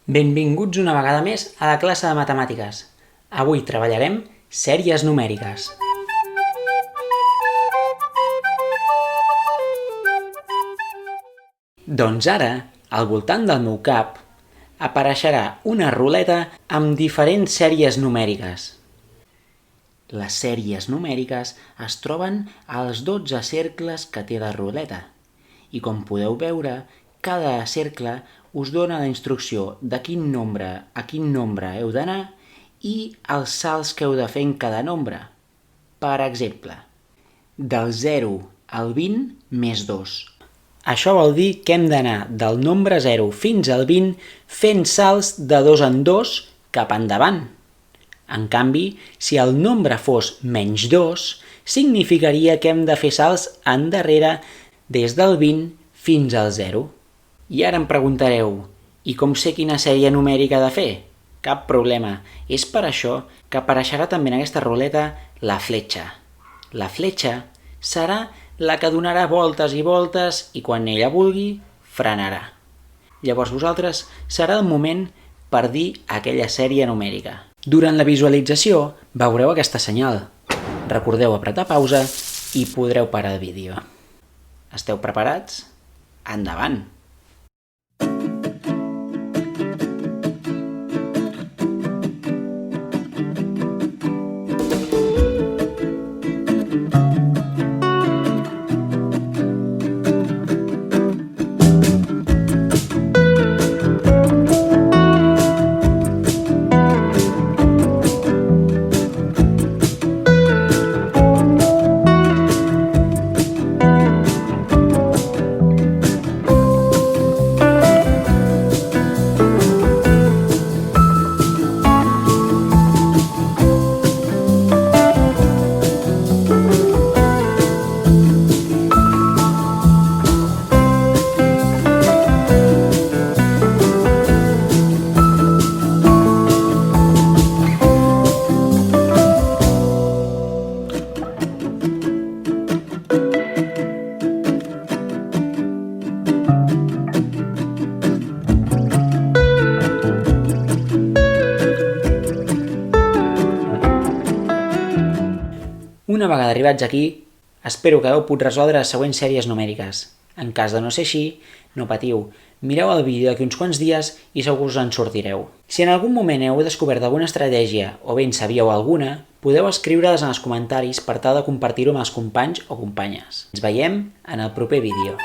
Benvinguts una vegada més a la classe de matemàtiques. Avui treballarem sèries numèriques. Doncs ara, al voltant del meu cap, apareixerà una ruleta amb diferents sèries numèriques. Les sèries numèriques es troben als 12 cercles que té la ruleta i, com podeu veure, cada cercle us dona la instrucció de quin nombre a quin nombre heu d'anar i els salts que heu de fer en cada nombre. Per exemple, del 0 al 20 més 2. Això vol dir que hem d'anar del nombre 0 fins al 20 fent salts de 2 en 2 cap endavant. En canvi, si el nombre fos menys 2, significaria que hem de fer salts endarrere des del 20 fins al 0. I ara em preguntareu, i com sé quina sèrie numèrica he de fer? Cap problema, és per això que apareixerà també en aquesta ruleta la fletxa. La fletxa serà la que donarà voltes i voltes i quan ella vulgui, frenarà. Llavors vosaltres serà el moment per dir aquella sèrie numèrica. Durant la visualització veureu aquesta senyal. Recordeu apretar pausa i podreu parar el vídeo. Esteu preparats? Endavant! Una vegada arribats aquí, espero que hagueu pogut resoldre les següents sèries numèriques. En cas de no ser així, no patiu, mireu el vídeo d'aquí uns quants dies i segur us en sortireu. Si en algun moment heu descobert alguna estratègia o bé en sabíeu alguna, podeu escriure-les en els comentaris per tal de compartir-ho amb els companys o companyes. Ens veiem en el proper vídeo.